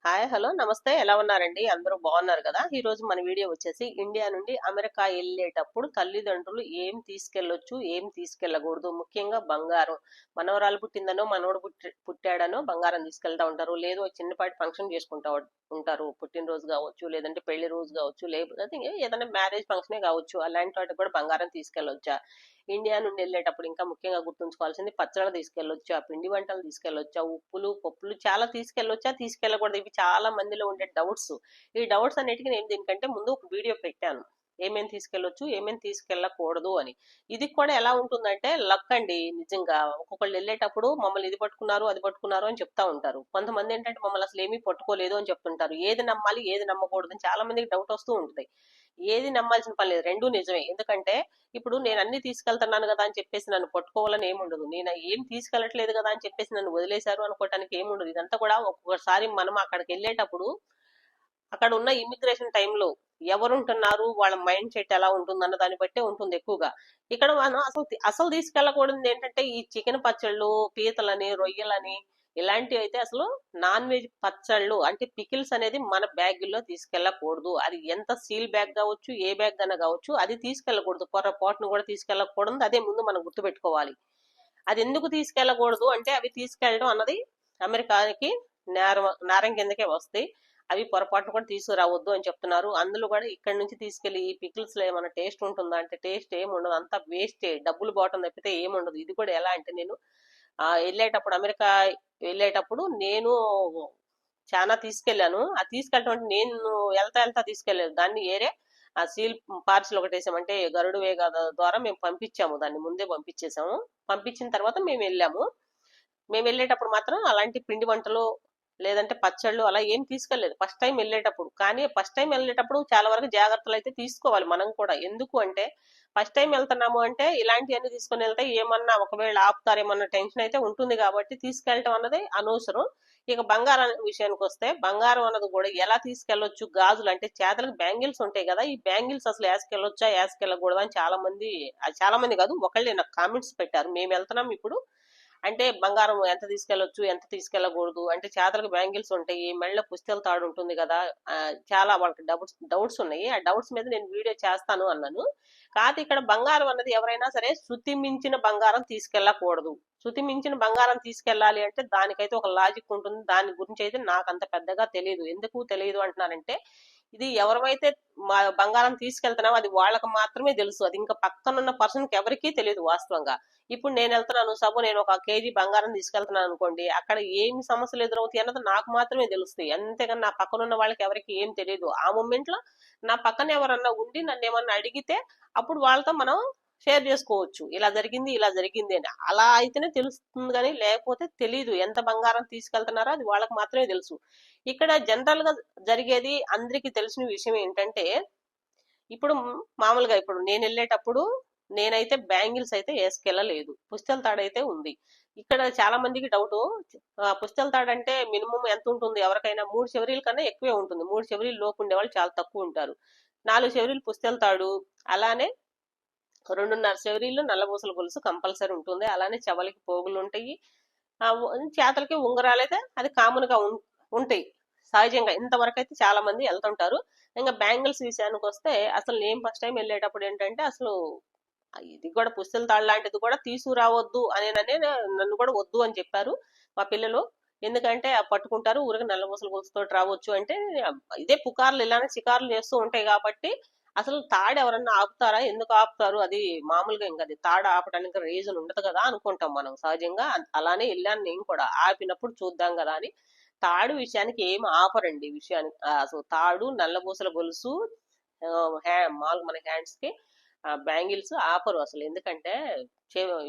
Hi hello నమస్తే ఎలా ఉన్నారండి అందరూ బాగున్నారు కదా ఈ రోజు మన వీడియో వచ్చేసి ఇండియా నుండి అమెరికా వెళ్ళేటప్పుడు తల్లిదండ్రులు ఏం తీసుకెళ్లొచ్చు ఏం తీసుకెళ్లకూడదు ముఖ్యంగా బంగారం మనవరాలు పుట్టిందనో మనవడు పుట్టాడనో బంగారం తీసుకెళ్తా ఉంటారు లేదు చిన్నపాటి ఫంక్షన్ చేసుకుంటా ఉంటారు పుట్టినరోజు కావచ్చు లేదంటే పెళ్లి రోజు కావచ్చు లేకపోతే ఏదైనా మ్యారేజ్ ఫంక్షనే కావచ్చు అలాంటి వాటికి కూడా బంగారం తీసుకెళ్లొచ్చా ఇండియా నుండి వెళ్ళేటప్పుడు ఇంకా ముఖ్యంగా గుర్తుంచుకోవాల్సింది పచ్చళ్ళు తీసుకెళ్లొచ్చా పిండి వంటలు తీసుకెళ్లొచ్చా ఉప్పులు పప్పులు చాలా తీసుకెళ్లొచ్చా తీసుకెళ్లకూడదు ఇవి చాలా మందిలో ఉండే డౌట్స్ ఈ డౌట్స్ అన్నిటికీ నేను దీనికంటే ముందు ఒక వీడియో పెట్టాను ఏమేమి తీసుకెళ్లొచ్చు ఏమేమి తీసుకెళ్ళకూడదు అని ఇది కూడా ఎలా ఉంటుందంటే లక్ అండి నిజంగా ఒక్కొక్కళ్ళు వెళ్ళేటప్పుడు మమ్మల్ని ఇది పట్టుకున్నారు అది పట్టుకున్నారు అని చెప్తా ఉంటారు కొంతమంది ఏంటంటే మమ్మల్ని అసలు ఏమీ పట్టుకోలేదు అని చెప్తుంటారు ఏది నమ్మాలి ఏది నమ్మకూడదు అని చాలా మందికి డౌట్ వస్తూ ఉంటుంది ఏది నమ్మాల్సిన పని లేదు రెండూ నిజమే ఎందుకంటే ఇప్పుడు నేను అన్ని తీసుకెళ్తున్నాను కదా అని చెప్పేసి నన్ను పట్టుకోవాలని ఏముండదు నేను ఏం తీసుకెళ్లట్లేదు కదా అని చెప్పేసి నన్ను వదిలేశారు అనుకోవటానికి ఏముండదు ఇదంతా కూడా ఒక్కొక్కసారి మనం అక్కడికి వెళ్ళేటప్పుడు అక్కడ ఉన్న ఇమిగ్రేషన్ టైంలో ఎవరుంటున్నారు వాళ్ళ మైండ్ సెట్ ఎలా ఉంటుంది అన్న దాన్ని బట్టే ఉంటుంది ఎక్కువగా ఇక్కడ మనం అసలు తీసుకెళ్ళకూడదు ఏంటంటే ఈ చికెన్ పచ్చళ్ళు పీతలని రొయ్యలని ఇలాంటివి అయితే అసలు నాన్ వెజ్ పచ్చళ్ళు అంటే పికిల్స్ అనేది మన బ్యాగుల్లో తీసుకెళ్ళకూడదు అది ఎంత సీల్ బ్యాగ్ కావచ్చు ఏ బ్యాగ్ అన్న కావచ్చు అది తీసుకెళ్ళకూడదు పొరపాటును కూడా తీసుకెళ్ళకూడదు అదే ముందు మనం గుర్తుపెట్టుకోవాలి అది ఎందుకు తీసుకెళ్ళకూడదు అంటే అవి తీసుకెళ్ళడం అన్నది అమెరికాకి నేరం కిందకే వస్తాయి అవి పొరపాటును కూడా తీసుకురావద్దు అని చెప్తున్నారు అందులో కూడా ఇక్కడ నుంచి తీసుకెళ్లి ఈ పికిల్స్ లో ఏమైనా టేస్ట్ ఉంటుందా అంటే టేస్ట్ ఏముండదు అంతా వేస్టే డబ్బులు పోవటం తప్పితే ఏముండదు ఇది కూడా ఎలా అంటే నేను వెళ్ళేటప్పుడు అమెరికా వెళ్ళేటప్పుడు నేను చాలా తీసుకెళ్లాను ఆ తీసుకెళ్ళటం అంటే నేను వెళ్తా తీసుకెళ్లేదు దాన్ని ఏరే ఆ సీల్ పార్సల్ ఒకటి వేసామంటే గరుడు వేగ ద్వారా మేము పంపించాము దాన్ని ముందే పంపించేసాము పంపించిన తర్వాత మేము వెళ్ళేటప్పుడు మాత్రం అలాంటి పిండి వంటలు లేదంటే పచ్చళ్ళు అలా ఏం తీసుకెళ్లేదు ఫస్ట్ టైం వెళ్ళేటప్పుడు కానీ ఫస్ట్ టైం వెళ్ళేటప్పుడు చాలా వరకు జాగ్రత్తలు అయితే తీసుకోవాలి మనం కూడా ఎందుకు అంటే ఫస్ట్ టైం వెళ్తున్నాము అంటే ఇలాంటివన్నీ తీసుకుని వెళ్తే ఏమన్నా ఒకవేళ ఆపుతారేమన్నా టెన్షన్ అయితే ఉంటుంది కాబట్టి తీసుకెళ్ళటం అన్నది అనవసరం ఇక బంగారం విషయానికి వస్తే బంగారం అన్నది కూడా ఎలా తీసుకెళ్లొచ్చు గాజులు అంటే చేతులకు బ్యాంగిల్స్ ఉంటాయి కదా ఈ బ్యాంగిల్స్ అసలు వేసుకెళ్ళొచ్చా వేసుకెళ్ళకూడదు అని చాలా మంది కాదు ఒకళ్ళే నాకు కామెంట్స్ పెట్టారు మేము వెళ్తున్నాం ఇప్పుడు అంటే బంగారం ఎంత తీసుకెళ్లొచ్చు ఎంత తీసుకెళ్ళకూడదు అంటే చేతులకు బ్యాంగిల్స్ ఉంటాయి మెళ్ళ పుస్తెల తాడు ఉంటుంది కదా చాలా వాళ్ళకి డౌట్స్ ఉన్నాయి ఆ డౌట్స్ మీద నేను వీడియో చేస్తాను అన్నాను కాదు ఇక్కడ బంగారం అన్నది ఎవరైనా సరే శృతి మించిన బంగారం తీసుకెళ్ళకూడదు శృతి మించిన బంగారం తీసుకెళ్ళాలి అంటే దానికైతే ఒక లాజిక్ ఉంటుంది దాని గురించి అయితే నాకు అంత పెద్దగా తెలియదు ఎందుకు తెలియదు అంటున్నానంటే ఇది ఎవరైతే బంగారం తీసుకెళ్తున్నామో అది వాళ్ళకి మాత్రమే తెలుసు అది ఇంకా పక్కనున్న పర్సన్ కి ఎవరికీ తెలియదు వాస్తవంగా ఇప్పుడు నేను వెళ్తున్నాను నేను ఒక కేజీ బంగారం తీసుకెళ్తున్నాను అనుకోండి అక్కడ ఏమి సమస్యలు ఎదురవుతాయి అన్నది నాకు మాత్రమే తెలుస్తాయి అంతేగాని నా పక్కన ఉన్న వాళ్ళకి ఎవరికి ఏం తెలియదు ఆ మూమెంట్ లో నా పక్కన ఎవరన్నా ఉండి నన్ను ఏమన్నా అడిగితే అప్పుడు వాళ్ళతో మనం షేర్ చేసుకోవచ్చు ఇలా జరిగింది అని అలా అయితేనే తెలుస్తుంది కానీ లేకపోతే తెలీదు ఎంత బంగారం తీసుకెళ్తున్నారో అది వాళ్ళకి మాత్రమే తెలుసు ఇక్కడ జనరల్ గా జరిగేది అందరికీ తెలిసిన విషయం ఏంటంటే ఇప్పుడు మామూలుగా ఇప్పుడు నేను వెళ్ళేటప్పుడు నేనైతే బ్యాంగిల్స్ అయితే వేసుకెళ్ళలేదు పుస్తెల తాడైతే ఉంది ఇక్కడ చాలా మందికి డౌట్ పుస్తెల తాడు అంటే మినిమం ఎంత ఉంటుంది ఎవరికైనా 3 చెవరీల కన్నా ఎక్కువే ఉంటుంది 3 చెవరీల లోపు ఉండే వాళ్ళు చాలా తక్కువ ఉంటారు 4 చెవరీలు పుస్తెల తాడు అలానే 2.5 చెవరీలు నల్లబూసల గొలుసు కంపల్సరీ ఉంటుంది అలానే చెవలకి పోగులు ఉంటాయి చేతలకి ఉంగరాలు అయితే అది కామన్ గా ఉంటాయి సహజంగా ఇంతవరకు అయితే చాలా మంది వెళ్తుంటారు ఇంకా బ్యాంగిల్స్ విషయానికి వస్తే అసలు నేను ఫస్ట్ టైం వెళ్ళేటప్పుడు ఏంటంటే అసలు ఇది కూడా పుస్తెల తాడు లాంటిది కూడా తీసుకురావద్దు అనేననే నన్ను కూడా వద్దు అని చెప్పారు మా పిల్లలు ఎందుకంటే పట్టుకుంటారు ఊరికి నల్లబూసల గొలుసుతో రావచ్చు అంటే ఇదే పుకార్లు ఇలానే షికారులు చేస్తూ ఉంటాయి కాబట్టి అసలు తాడు ఎవరన్నా ఆపుతారా ఎందుకు ఆపుతారు అది మామూలుగా ఇంకా అది తాడు ఆపడానికి రీజన్ ఉండదు కదా అనుకుంటాం మనం సహజంగా అలానే వెళ్ళాను నేను కూడా ఆపినప్పుడు చూద్దాం కదా అని తాడు విషయానికి ఏం ఆపరండి విషయానికి అసలు తాడు నల్లబూసల గొలుసు మామూలుగా మన హ్యాండ్స్ కి బ్యాంగిల్స్ ఆపరు అసలు ఎందుకంటే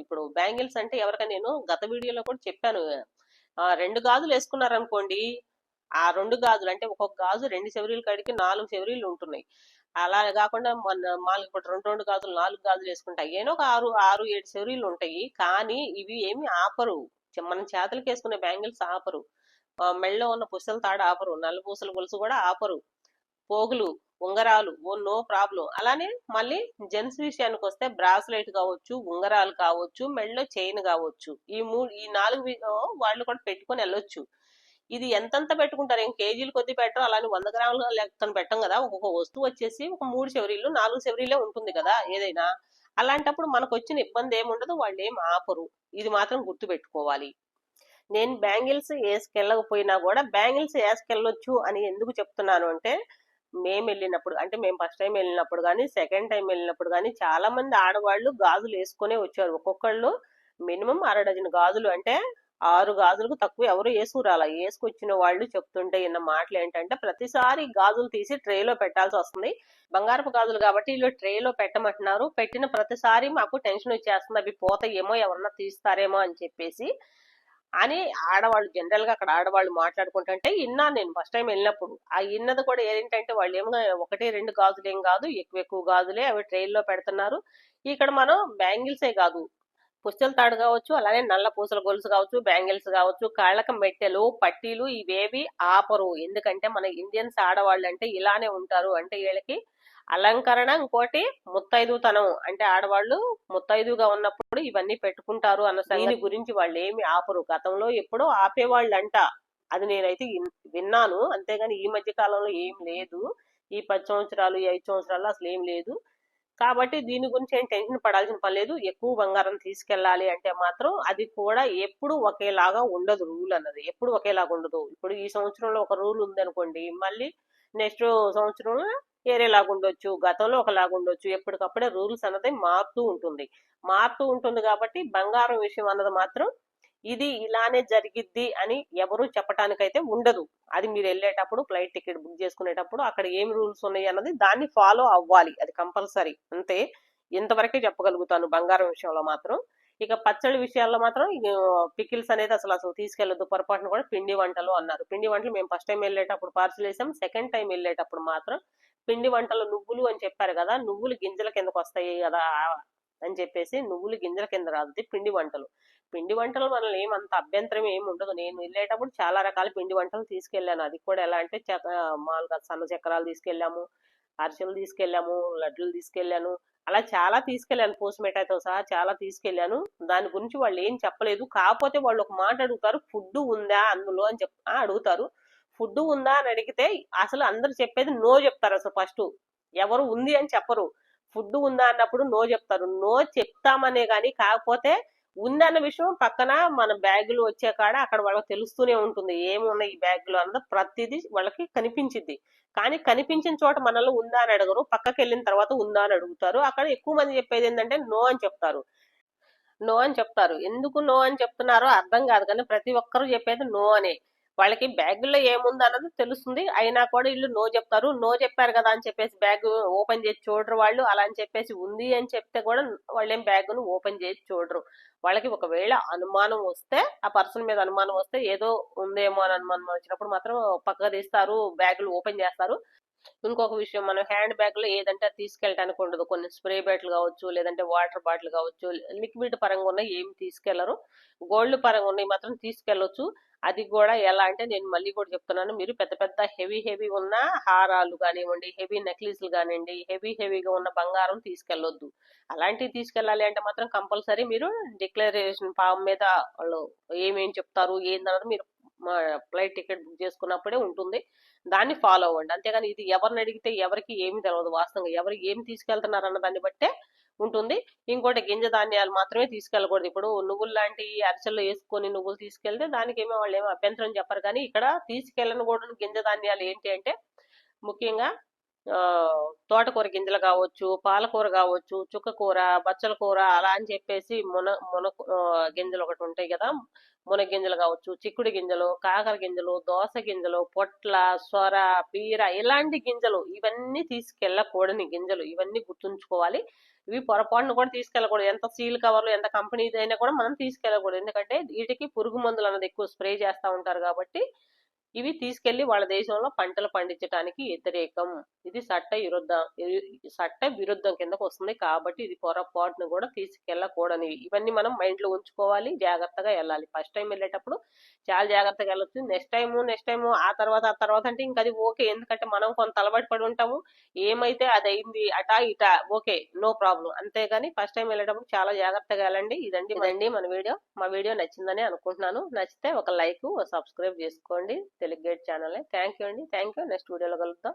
ఇప్పుడు బ్యాంగిల్స్ అంటే ఎవరికైనా నేను గత వీడియోలో కూడా చెప్పాను 2 గాజులు వేసుకున్నారనుకోండి ఆ 2 గాజులు అంటే ఒక్కొక్క గాజు 2 చెవరీలు కాడికి 4 చెవరీలు ఉంటున్నాయి అలా కాకుండా మామూలుగా ఇప్పుడు 2 గాజులు 4 గాజులు వేసుకుంటే అయ్యేనో ఒక 6 7 చెవరీలు ఉంటాయి కానీ ఇవి ఏమి ఆపరు మనం చేతులకు వేసుకునే బ్యాంగిల్స్ ఆపరు మెళ్ళలో ఉన్న పుస్తల తాడు ఆపరు నల్లపూసల గొలుసు కూడా ఆపరు పోగులు ఉంగరాలు నో ప్రాబ్లం అలానే మళ్ళీ జెంట్స్ విషయానికి వస్తే బ్రాస్లెట్ కావచ్చు ఉంగరాలు కావచ్చు మెళ్ళలో చైన్ కావచ్చు ఈ 4 వాళ్ళు కూడా పెట్టుకొని వెళ్ళొచ్చు ఇది ఎంతంత పెట్టుకుంటారు, ఏం కేజీలు కొద్ది పెట్టరు, అలాని 100 గ్రాముల లెక్కన పెట్టం కదా. ఒక్కొక్క వస్తువు వచ్చేసి ఒక 3 చెవరీలు 4 చెవరీలే ఉంటుంది కదా ఏదైనా. అలాంటప్పుడు మనకు వచ్చిన ఇబ్బంది ఏముండదు, వాళ్ళు ఏం ఆపరు. ఇది మాత్రం గుర్తు పెట్టుకోవాలి. నేను బ్యాంగిల్స్ వేసుకెళ్ళకపోయినా కూడా బ్యాంగిల్స్ వేసుకెళ్ళొచ్చు అని ఎందుకు చెప్తున్నాను అంటే, మేము వెళ్ళినప్పుడు అంటే మేము ఫస్ట్ టైం వెళ్ళినప్పుడు కానీ సెకండ్ టైం వెళ్ళినప్పుడు కానీ చాలా మంది ఆడవాళ్ళు గాజులు వేసుకునే వచ్చారు. ఒక్కొక్కళ్ళు మినిమం 1/2 డజన్ గాజులు, అంటే 6 గాజులకు తక్కువ ఎవరు వేసుకురాలా. వేసుకొచ్చిన వాళ్ళు చెప్తుంటే విన్న మాటలు ఏంటంటే, ప్రతిసారి గాజులు తీసి ట్రేలో పెట్టాల్సి వస్తుంది. బంగారపు గాజులు కాబట్టి వీళ్ళు ట్రేలో పెట్టమంటున్నారు. పెట్టిన ప్రతిసారి మాకు టెన్షన్ వచ్చేస్తుంది, అవి పోతాయేమో, ఎవరన్నా తీస్తారేమో అని చెప్పేసి అని ఆడవాళ్ళు జనరల్ గా అక్కడ ఆడవాళ్ళు మాట్లాడుకుంటుంటే విన్నాను నేను ఫస్ట్ టైం వెళ్ళినప్పుడు. ఆ విన్నది కూడా ఏంటంటే, వాళ్ళు ఏమో 1-2 గాజులు ఏం కాదు, ఎక్కువ గాజులే అవి ట్రైల్లో పెడుతున్నారు. ఇక్కడ మనం బ్యాంగిల్సే కాదు, పుస్తల తాడు కావచ్చు, అలానే నల్ల పూసల గొలుసు కావచ్చు, బ్యాంగిల్స్ కావచ్చు, కాళ్ళకి మెట్టెలు పట్టీలు ఇవేవి ఆపరు. ఎందుకంటే మన ఇండియన్స్ ఆడవాళ్ళు అంటే ఇలానే ఉంటారు. అంటే వీళ్ళకి అలంకరణ, ఇంకోటి ముత్తైదుతనం, అంటే ఆడవాళ్ళు ముత్తైదుగా ఉన్నప్పుడు ఇవన్నీ పెట్టుకుంటారు అన్న దీని గురించి వాళ్ళు ఏమి ఆపరు. గతంలో ఎప్పుడో ఆపేవాళ్ళంట, అది నేనైతే విన్నాను. అంతేగాని ఈ మధ్య కాలంలో ఏం లేదు. ఈ 10 సంవత్సరాలు ఈ 5 సంవత్సరాలు అసలు ఏం లేదు. కాబట్టి దీని గురించి ఏం టెన్షన్ పడాల్సిన పని లేదు. ఎక్కువ బంగారం తీసుకెళ్ళాలి అంటే మాత్రం అది కూడా ఎప్పుడు ఒకేలాగా ఉండదు. రూల్ అన్నది ఎప్పుడు ఒకేలాగా ఉండదు. ఇప్పుడు ఈ సంవత్సరంలో ఒక రూల్ ఉంది అనుకోండి, మళ్ళీ నెక్స్ట్ సంవత్సరంలో వేరేలాగా ఉండొచ్చు, గతంలో ఒకలాగా ఉండొచ్చు. ఎప్పటికప్పుడే రూల్స్ అన్నది మారుతూ ఉంటుంది కాబట్టి బంగారం విషయం అన్నది మాత్రం ఇది ఇలానే జరిగిద్ది అని ఎవరు చెప్పటానికైతే ఉండదు. అది మీరు వెళ్ళేటప్పుడు ఫ్లైట్ టికెట్ బుక్ చేసుకునేటప్పుడు అక్కడ ఏం రూల్స్ ఉన్నాయి అన్నది దాన్ని ఫాలో అవ్వాలి, అది కంపల్సరీ. అంతే, ఇంతవరకే చెప్పగలుగుతాను బంగారం విషయంలో మాత్రం. ఇక పచ్చడి విషయాల్లో మాత్రం పికిల్స్ అనేది అసలు తీసుకెళ్లొద్దు. పొరపాటున కూడా పిండి వంటలు అన్నారు. పిండి వంటలు మేము ఫస్ట్ టైం వెళ్ళేటప్పుడు పార్సిల్ వేసాం. సెకండ్ టైం వెళ్ళేటప్పుడు మాత్రం పిండి వంటలు నువ్వులు అని చెప్పారు కదా, నువ్వులు గింజల కిందకు వస్తాయి కదా అని చెప్పేసి, నువ్వులు గింజల కింద రాదు పిండి వంటలు మనల్ని ఏమంత అభ్యంతరం ఏమి ఉండదు. నేను వెళ్ళేటప్పుడు చాలా రకాల పిండి వంటలు తీసుకెళ్లాను. అది కూడా ఎలా అంటే మామూలుగా సన్న చక్రాలు తీసుకెళ్ళాము, అరిసెలు తీసుకెళ్ళాము, లడ్డూలు తీసుకెళ్ళాను, అలా చాలా తీసుకెళ్ళాను. పూసమిఠాయితో సహా చాలా తీసుకెళ్ళాను. దాని గురించి వాళ్ళు ఏం చెప్పలేదు. కాకపోతే వాళ్ళు ఒక మాట అడుగుతారు, ఫుడ్ ఉందా అందులో అని అడుగుతారు. ఫుడ్ ఉందా అని అడిగితే అసలు అందరు చెప్పేది నో చెప్తారు. అసలు ఫస్ట్ ఎవరు ఉంది అని చెప్పరు. ఫుడ్ ఉందా అన్నప్పుడు నో చెప్తారు. నో చెప్తామనే గాని, కాకపోతే ఉందన్న విషయం పక్కన మన బ్యాగులు వచ్చే కాడ అక్కడ వాళ్ళకి తెలుస్తూనే ఉంటుంది, ఏమున్నాయి ఈ బ్యాగులు అన్నది ప్రతిదీ వాళ్ళకి కనిపించింది. కానీ కనిపించిన చోట మనల్ని ఉందా అని అడగరు, పక్కకి వెళ్ళిన తర్వాత ఉందా అని అడుగుతారు. అక్కడ ఎక్కువ మంది చెప్పేది ఏంటంటే నో అని చెప్తారు. ఎందుకు నో అని చెప్తున్నారో అర్థం కాదు, కానీ ప్రతి ఒక్కరు చెప్పేది నో అనే. వాళ్ళకి బ్యాగుల్లో ఏముంది అన్నది తెలుస్తుంది, అయినా కూడా వీళ్ళు నో చెప్తారు. నో చెప్పారు కదా అని చెప్పేసి బ్యాగ్ ఓపెన్ చేసి చూడరు వాళ్ళు. అలా అని చెప్పేసి ఉంది అని చెప్తే కూడా వాళ్ళు ఏం బ్యాగును ఓపెన్ చేసి చూడరు. వాళ్ళకి ఒకవేళ అనుమానం వస్తే, ఆ పర్సన్ మీద అనుమానం వస్తే, ఏదో ఉందేమో అని అనుమానం వచ్చినప్పుడు మాత్రం పక్కగా తీస్తారు, బ్యాగులు ఓపెన్ చేస్తారు. ఇంకొక విషయం, మనం హ్యాండ్ బ్యాగ్ లో ఏదంటే తీసుకెళ్ళడానికి ఉండదు. కొన్ని స్ప్రే బాటిల్ కావచ్చు, లేదంటే వాటర్ బాటిల్ కావచ్చు, లిక్విడ్ పరంగా ఉన్న ఏమి తీసుకెళ్లరు. గోల్డ్ పరంగా ఉన్నాయి మాత్రం తీసుకెళ్లొచ్చు. అది కూడా ఎలా అంటే, నేను మళ్ళీ కూడా చెప్తున్నాను, మీరు పెద్ద పెద్ద హెవీ ఉన్న హారాలు కానివ్వండి, హెవీ నెక్లెస్లు కానివ్వండి, హెవీగా ఉన్న బంగారం తీసుకెళ్లొద్దు. అలాంటివి తీసుకెళ్ళాలి అంటే మాత్రం కంపల్సరీ మీరు డిక్లరేషన్ ఫామ్ మీద వాళ్ళు ఏమేం చెప్తారు ఏందన్నది మీరు ఫ్లైట్ టికెట్ బుక్ చేసుకున్నప్పుడే ఉంటుంది, దాన్ని ఫాలో అవ్వండి. అంతేగాని ఇది ఎవరిని అడిగితే ఎవరికి ఏమి తెలియదు. వాస్తవంగా ఎవరు ఏమి తీసుకెళ్తున్నారు అన్న దాన్ని బట్టే ఉంటుంది. ఇంకోటి, గింజ ధాన్యాలు మాత్రమే తీసుకెళ్ళకూడదు. ఇప్పుడు నువ్వులు లాంటి అరిసెల్లో వేసుకొని నువ్వులు తీసుకెళ్తే దానికి వాళ్ళు ఏమో అభ్యంతరం చెప్పరు. కానీ ఇక్కడ తీసుకెళ్ళని కూడా గింజ ధాన్యాలు ఏంటి అంటే, ముఖ్యంగా తోటకూర గింజలు కావచ్చు, పాలకూర కావచ్చు, చుక్కకూర, బచ్చల కూర, అలా అని చెప్పేసి మున గింజలు ఒకటి ఉంటాయి కదా, మున గింజలు కావచ్చు, చిక్కుడు గింజలు, కాకర గింజలు, దోస గింజలు, పొట్ల, సొర, బీర, ఇలాంటి గింజలు ఇవన్నీ తీసుకెళ్ళకూడని గింజలు. ఇవన్నీ గుర్తుంచుకోవాలి. ఇవి పొరపాటును కూడా తీసుకెళ్ళకూడదు. ఎంత సీల్ కవర్లు ఎంత కంపెనీది అయినా కూడా మనం తీసుకెళ్ళకూడదు. ఎందుకంటే వీటికి పురుగు మందులు అన్నది ఎక్కువ స్ప్రే చేస్తూ ఉంటారు కాబట్టి ఇవి తీసుకెళ్లి వాళ్ళ దేశంలో పంటలు పండించడానికి వ్యతిరేకం. ఇది చట్ట విరుద్ధం కిందకు వస్తుంది. కాబట్టి ఇది పొరపాటును కూడా తీసుకెళ్ళకూడనివి. ఇవన్నీ మనం మైండ్ లో ఉంచుకోవాలి, జాగ్రత్తగా వెళ్ళాలి. ఫస్ట్ టైం వెళ్ళేటప్పుడు చాలా జాగ్రత్తగా వెళ్ళొచ్చు. నెక్స్ట్ టైం ఆ తర్వాత అంటే ఇంకా అది ఓకే. ఎందుకంటే మనం కొంత అలవాటు పడి ఉంటాము. ఏమైతే అది అయింది అటా ఇటా ఓకే, నో ప్రాబ్లం. అంతేగాని ఫస్ట్ టైం వెళ్ళేటప్పుడు చాలా జాగ్రత్తగా వెళ్ళండి. ఇదండి మన వీడియో. మా వీడియో నచ్చిందని అనుకుంటున్నాను. నచ్చితే ఒక లైక్, సబ్స్క్రైబ్ చేసుకోండి Telugu guide channel. Thank you అండి. Thank you. నెక్స్ట్ వీడియోలో కలుద్దాం.